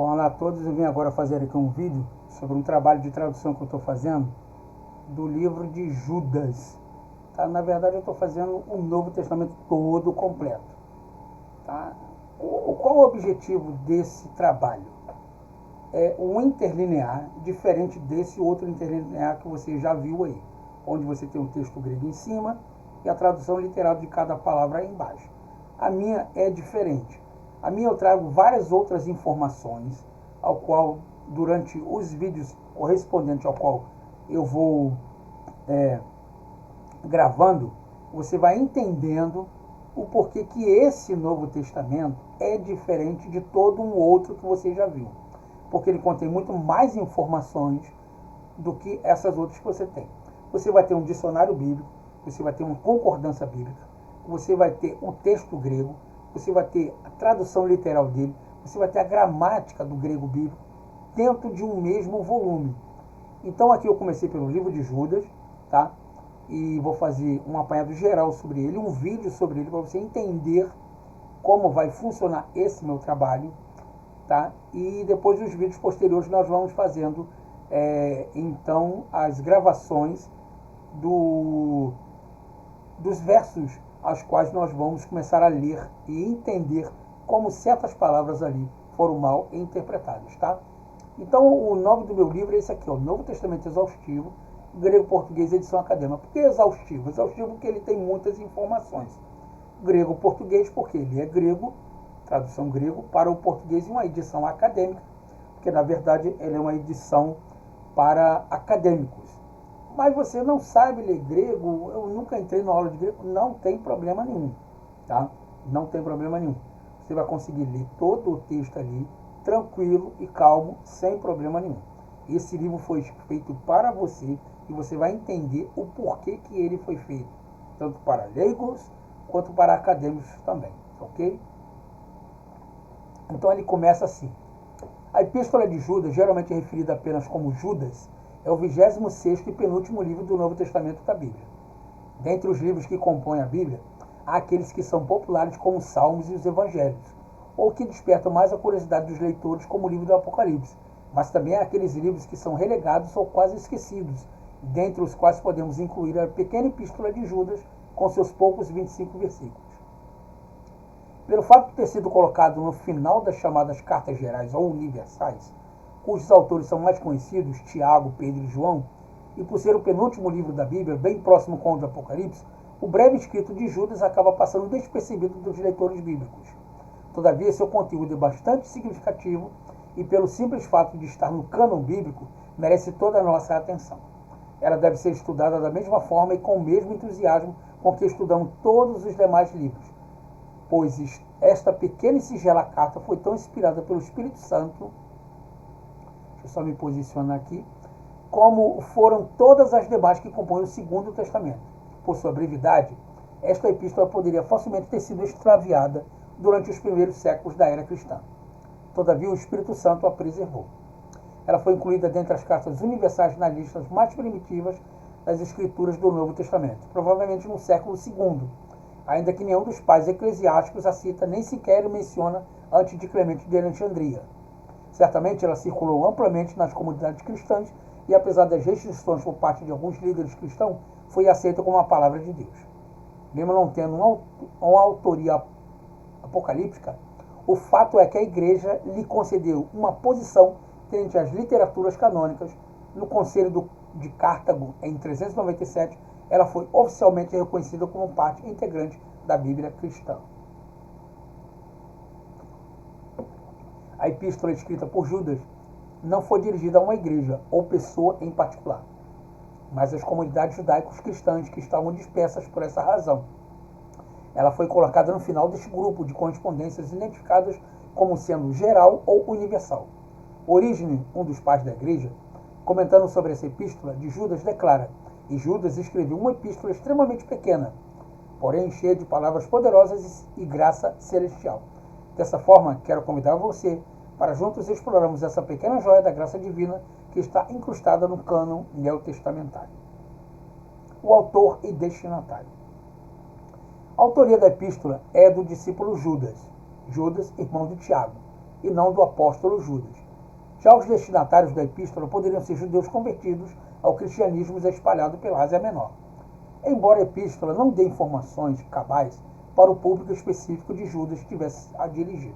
Olá a todos, eu vim agora fazer aqui um vídeo sobre um trabalho de tradução que eu estou fazendo do livro de Judas. Tá? Na verdade eu estou fazendo o Novo Testamento todo completo. Tá? Qual o objetivo desse trabalho? É um interlinear diferente desse outro interlinear que você já viu aí, onde você tem um texto grego em cima e a tradução literal de cada palavra aí embaixo. A minha é diferente. A minha eu trago várias outras informações, ao qual, durante os vídeos correspondentes ao qual eu vou gravando, você vai entendendo o porquê que esse Novo Testamento é diferente de todo um outro que você já viu. Porque ele contém muito mais informações do que essas outras que você tem. Você vai ter um dicionário bíblico, você vai ter uma concordância bíblica, você vai ter um texto grego, você vai ter a tradução literal dele, você vai ter a gramática do grego bíblico dentro de um mesmo volume. Então aqui eu comecei pelo livro de Judas, tá? E vou fazer um apanhado geral sobre ele, um vídeo sobre ele para você entender como vai funcionar esse meu trabalho, tá? E depois dos vídeos posteriores nós vamos fazendo então as gravações dos versos aos quais nós vamos começar a ler e entender como certas palavras ali foram mal interpretadas, tá? Então o nome do meu livro é esse aqui, ó, Novo Testamento Exaustivo, grego-português, edição acadêmica. Por que exaustivo? Exaustivo porque ele tem muitas informações. Grego-português porque ele é grego, tradução grego, para o português e uma edição acadêmica, porque na verdade ele é uma edição para acadêmicos. Mas você não sabe ler grego, eu nunca entrei na aula de grego, não tem problema nenhum, tá? Não tem problema nenhum. Você vai conseguir ler todo o texto ali, tranquilo e calmo, sem problema nenhum. Esse livro foi feito para você e você vai entender o porquê que ele foi feito, tanto para leigos quanto para acadêmicos também, ok? Então ele começa assim. A Epístola de Judas, geralmente referida apenas como Judas, é o 26º e penúltimo livro do Novo Testamento da Bíblia. Dentre os livros que compõem a Bíblia, há aqueles que são populares como os Salmos e os Evangelhos, ou que despertam mais a curiosidade dos leitores como o livro do Apocalipse, mas também há aqueles livros que são relegados ou quase esquecidos, dentre os quais podemos incluir a pequena Epístola de Judas, com seus poucos 25 versículos. Pelo fato de ter sido colocado no final das chamadas cartas gerais ou universais, cujos autores são mais conhecidos, Tiago, Pedro e João, e por ser o penúltimo livro da Bíblia, bem próximo com o do Apocalipse, o breve escrito de Judas acaba passando despercebido dos leitores bíblicos. Todavia, seu conteúdo é bastante significativo e, pelo simples fato de estar no cânon bíblico, merece toda a nossa atenção. Ela deve ser estudada da mesma forma e com o mesmo entusiasmo com que estudamos todos os demais livros, pois esta pequena e singela carta foi tão inspirada pelo Espírito Santo, deixa eu só me posicionar aqui, como foram todas as demais que compõem o Segundo Testamento. Por sua brevidade, esta epístola poderia facilmente ter sido extraviada durante os primeiros séculos da era cristã. Todavia, o Espírito Santo a preservou. Ela foi incluída dentre as cartas universais nas listas mais primitivas das escrituras do Novo Testamento, provavelmente no século II, ainda que nenhum dos pais eclesiásticos a cita nem sequer menciona antes de Clemente de Alexandria. Certamente ela circulou amplamente nas comunidades cristãs e, apesar das restrições por parte de alguns líderes cristãos, foi aceita como a palavra de Deus. Mesmo não tendo uma autoria apocalíptica, o fato é que a Igreja lhe concedeu uma posição entre as literaturas canônicas. No Concílio de Cartago, em 397, ela foi oficialmente reconhecida como parte integrante da Bíblia cristã. A epístola escrita por Judas não foi dirigida a uma igreja ou pessoa em particular, mas às comunidades judaicos cristãs que estavam dispersas por essa razão. Ela foi colocada no final deste grupo de correspondências identificadas como sendo geral ou universal. Orígenes, um dos pais da igreja, comentando sobre essa epístola de Judas, declara: e Judas escreveu uma epístola extremamente pequena, porém cheia de palavras poderosas e graça celestial. Dessa forma, quero convidar você para juntos explorarmos essa pequena joia da graça divina que está incrustada no cânon neotestamentário. O autor e destinatário. A autoria da epístola é do discípulo Judas, irmão de Tiago, e não do apóstolo Judas. Já os destinatários da epístola poderiam ser judeus convertidos ao cristianismo espalhado pela Ásia Menor. Embora a epístola não dê informações cabais para o público específico de Judas que tivesse a dirigir.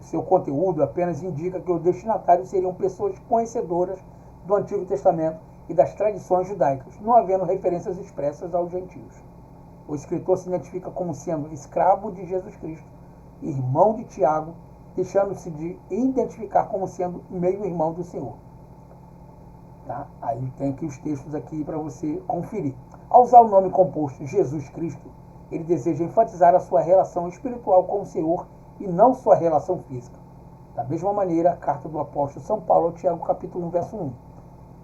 Seu conteúdo apenas indica que os destinatários seriam pessoas conhecedoras do Antigo Testamento e das tradições judaicas, não havendo referências expressas aos gentios. O escritor se identifica como sendo escravo de Jesus Cristo, irmão de Tiago, deixando-se de identificar como sendo meio-irmão do Senhor. Tá? Aí tem aqui os textos aqui para você conferir. Ao usar o nome composto Jesus Cristo, ele deseja enfatizar a sua relação espiritual com o Senhor e não sua relação física. Da mesma maneira, a carta do apóstolo São Paulo ao Tiago, capítulo 1, verso 1.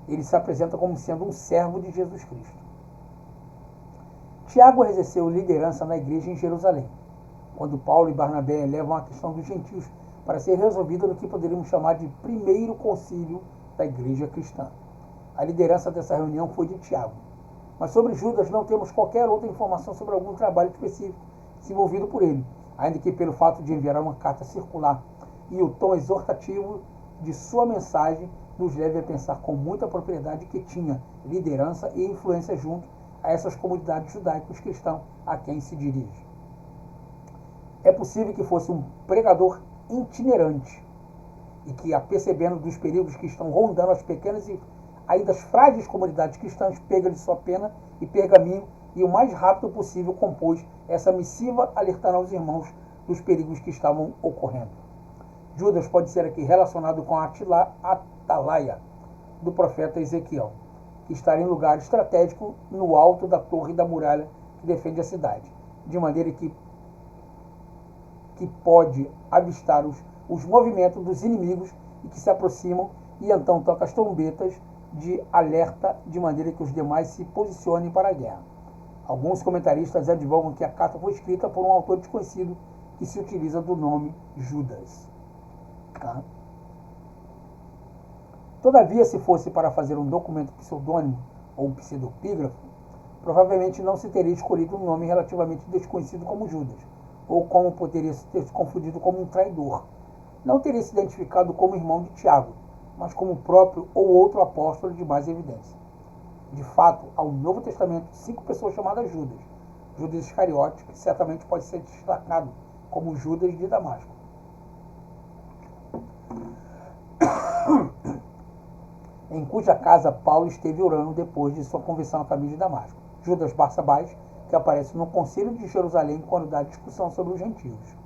Ele se apresenta como sendo um servo de Jesus Cristo. Tiago exerceu liderança na igreja em Jerusalém, quando Paulo e Barnabé levam a questão dos gentios para ser resolvida no que poderíamos chamar de primeiro concílio da igreja cristã. A liderança dessa reunião foi de Tiago. Mas sobre Judas não temos qualquer outra informação sobre algum trabalho específico desenvolvido por ele, ainda que pelo fato de enviar uma carta circular e o tom exortativo de sua mensagem nos leve a pensar com muita propriedade que tinha liderança e influência junto a essas comunidades judaicos cristãos a quem se dirige. É possível que fosse um pregador itinerante e que, apercebendo dos perigos que estão rondando as pequenas e ainda frágeis comunidades cristãs, pega de sua pena e pergaminho e o mais rápido possível compôs essa missiva alertando aos irmãos dos perigos que estavam ocorrendo. Judas pode ser aqui relacionado com a atalaia do profeta Ezequiel, que está em lugar estratégico no alto da torre da muralha que defende a cidade, de maneira que pode avistar os movimentos dos inimigos e que se aproximam e então toca as trombetas de alerta de maneira que os demais se posicionem para a guerra. Alguns comentaristas advogam que a carta foi escrita por um autor desconhecido que se utiliza do nome Judas. Tá? Todavia, se fosse para fazer um documento pseudônimo ou um pseudopígrafo, provavelmente não se teria escolhido um nome relativamente desconhecido como Judas, ou como poderia ter se confundido como um traidor. Não teria se identificado como irmão de Tiago, mas como o próprio ou outro apóstolo de mais evidência. De fato, há no Novo Testamento 5 pessoas chamadas Judas. Judas Iscariote, que certamente pode ser destacado como Judas de Damasco. Em cuja casa Paulo esteve orando depois de sua conversão a caminho de Damasco. Judas Barsabás, que aparece no concílio de Jerusalém quando dá discussão sobre os gentios,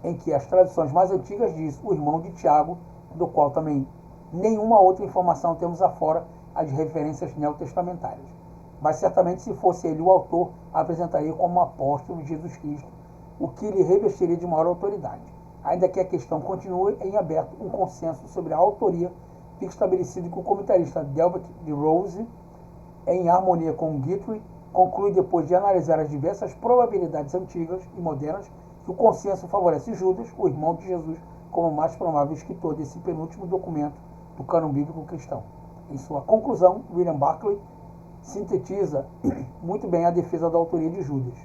em que as tradições mais antigas diz o irmão de Tiago, do qual também nenhuma outra informação temos afora as referências neotestamentárias. Mas certamente se fosse ele o autor, apresentaria como apóstolo de Jesus Cristo, o que lhe revestiria de maior autoridade. Ainda que a questão continue em aberto, um consenso sobre a autoria fica estabelecido que o comentarista Delbert de Rose, em harmonia com Guthrie, conclui depois de analisar as diversas probabilidades antigas e modernas que o consenso favorece Judas, o irmão de Jesus, como o mais provável escritor desse penúltimo documento do cânon bíblico cristão. Em sua conclusão, William Barclay sintetiza muito bem a defesa da autoria de Judas.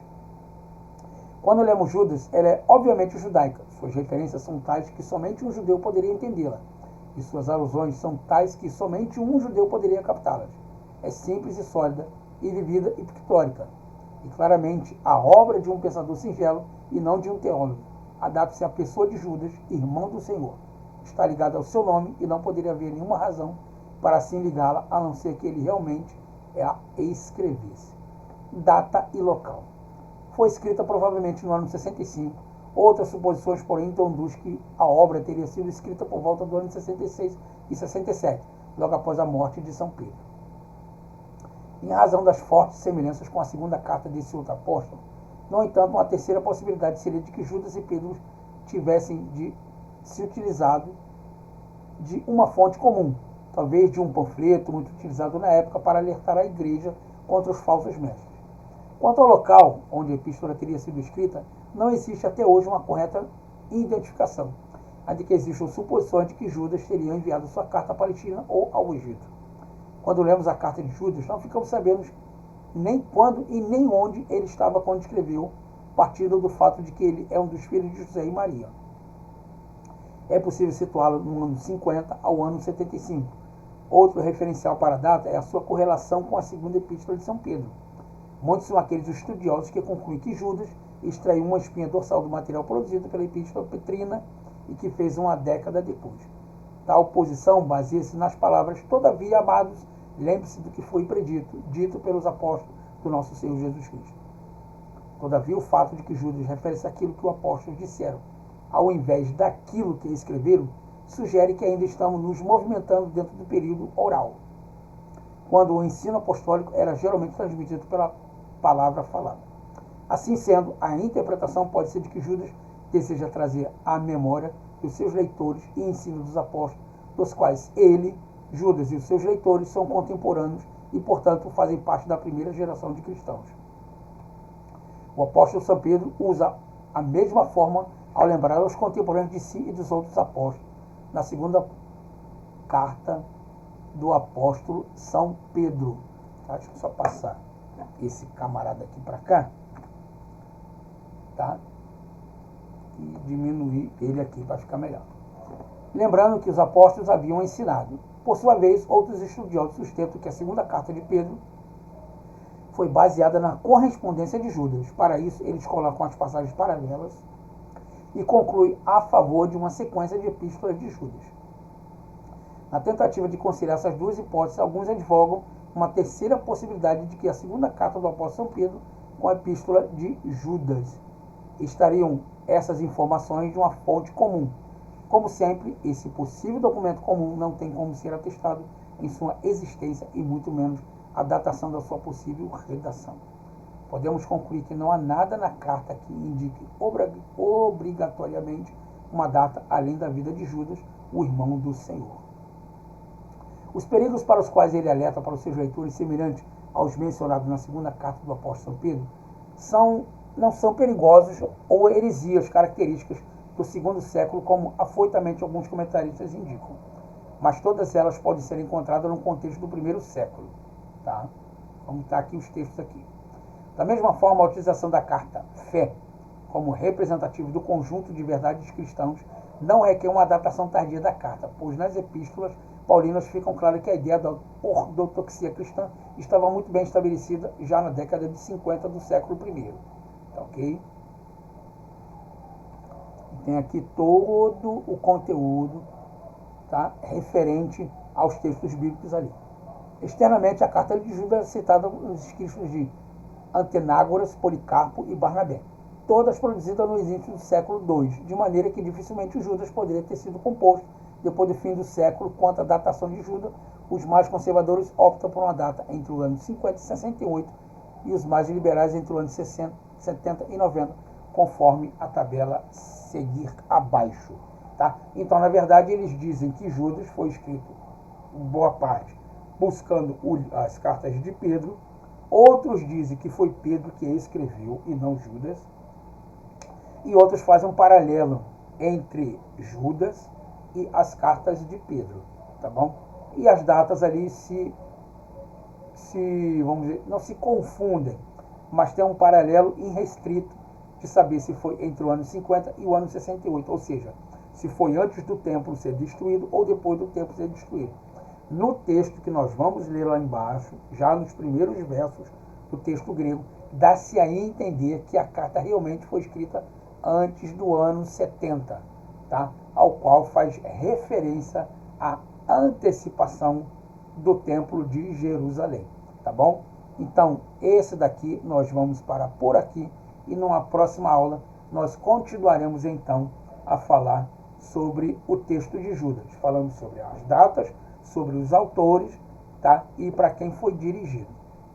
Quando lemos Judas, ela é obviamente judaica. Suas referências são tais que somente um judeu poderia entendê-la, e suas alusões são tais que somente um judeu poderia captá-las. É simples e sólida, e vivida e pictórica, e claramente a obra de um pensador singelo e não de um teólogo. Adapta-se à pessoa de Judas, irmão do Senhor. Está ligada ao seu nome e não poderia haver nenhuma razão para assim ligá-la, a não ser que ele realmente a escrevesse. Data e local. Foi escrita provavelmente no ano 65. Outras suposições, porém, induz que a obra teria sido escrita por volta do ano 66 e 67, logo após a morte de São Pedro. Em razão das fortes semelhanças com a segunda carta desse outro apóstolo, no entanto, uma terceira possibilidade seria de que Judas e Pedro tivessem se utilizado de uma fonte comum, talvez de um panfleto muito utilizado na época para alertar a igreja contra os falsos mestres. Quanto ao local onde a epístola teria sido escrita, não existe até hoje uma correta identificação, ainda que existam suposições de que Judas teria enviado sua carta à Palestina ou ao Egito. Quando lemos a carta de Judas, não ficamos sabendo nem quando e nem onde ele estava quando escreveu partindo do fato de que ele é um dos filhos de José e Maria. É possível situá-lo no ano 50 ao ano 75. Outro referencial para a data é a sua correlação com a segunda epístola de São Pedro. Muitos são aqueles estudiosos que concluem que Judas extraiu uma espinha dorsal do material produzido pela epístola petrina e que fez uma década depois. Tal posição baseia-se nas palavras: todavia, amados, lembre-se do que foi predito, dito pelos apóstolos do nosso Senhor Jesus Cristo. Todavia, o fato de que Judas refere-se àquilo que os apóstolos disseram, ao invés daquilo que escreveram, sugere que ainda estamos nos movimentando dentro do período oral, quando o ensino apostólico era geralmente transmitido pela palavra falada. Assim sendo, a interpretação pode ser de que Judas deseja trazer à memória dos seus leitores e ensino dos apóstolos, dos quais ele, Judas e os seus leitores são contemporâneos e, portanto, fazem parte da primeira geração de cristãos. O apóstolo São Pedro usa a mesma forma ao lembrar aos contemporâneos de si e dos outros apóstolos, na segunda carta do apóstolo São Pedro. Deixa eu só passar esse camarada aqui para cá, tá? E diminuir ele aqui para ficar melhor. Lembrando que os apóstolos haviam ensinado. Por sua vez, outros estudiosos sustentam que a segunda carta de Pedro foi baseada na correspondência de Judas. Para isso, eles colocam as passagens paralelas e concluem a favor de uma sequência de epístolas de Judas. Na tentativa de conciliar essas duas hipóteses, alguns advogam uma terceira possibilidade de que a segunda carta do apóstolo São Pedro com a epístola de Judas estariam essas informações de uma fonte comum. Como sempre, esse possível documento comum não tem como ser atestado em sua existência e muito menos a datação da sua possível redação. Podemos concluir que não há nada na carta que indique obrigatoriamente uma data além da vida de Judas, o irmão do Senhor. Os perigos para os quais ele alerta para os seus leitores, semelhantes aos mencionados na segunda carta do apóstolo São Pedro, não são perigosos ou heresias características do segundo século, como afoitamente alguns comentaristas indicam. Mas todas elas podem ser encontradas no contexto do primeiro século. Tá? Vamos estar aqui os textos aqui. Da mesma forma, a utilização da carta fé como representativo do conjunto de verdades cristãos não requer uma datação tardia da carta, pois nas epístolas paulinas ficam claro que a ideia da ortodoxia cristã estava muito bem estabelecida já na década de 50 do século I. Tá ok? Tem aqui todo o conteúdo, tá, referente aos textos bíblicos ali. Externamente, a carta de Judas é citada nos escritos de Antenágoras, Policarpo e Barnabé, todas produzidas no início do século II, de maneira que dificilmente Judas poderia ter sido composto depois do fim do século. Quanto à datação de Judas, os mais conservadores optam por uma data entre o ano 50 e 68 e os mais liberais entre o ano 70 e 90, conforme a tabela seguir abaixo. Tá? Então, na verdade, eles dizem que Judas foi escrito, boa parte, buscando as cartas de Pedro. Outros dizem que foi Pedro que escreveu e não Judas. E outros fazem um paralelo entre Judas e as cartas de Pedro. Tá bom? E as datas ali vamos dizer, não se confundem, mas tem um paralelo irrestrito de saber se foi entre o ano 50 e o ano 68, ou seja, se foi antes do templo ser destruído ou depois do templo ser destruído. No texto que nós vamos ler lá embaixo, já nos primeiros versos do texto grego, dá-se a entender que a carta realmente foi escrita antes do ano 70, tá? Ao qual faz referência à antecipação do templo de Jerusalém, tá bom? Então, esse daqui nós vamos parar por aqui e numa próxima aula nós continuaremos então a falar sobre o texto de Judas, falando sobre as datas, sobre os autores, tá? E para quem foi dirigido.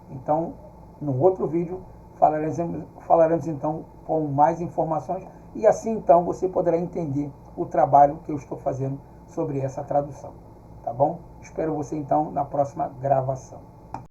Então, no outro vídeo falaremos então com mais informações e assim então você poderá entender o trabalho que eu estou fazendo sobre essa tradução, tá bom? Espero você então na próxima gravação.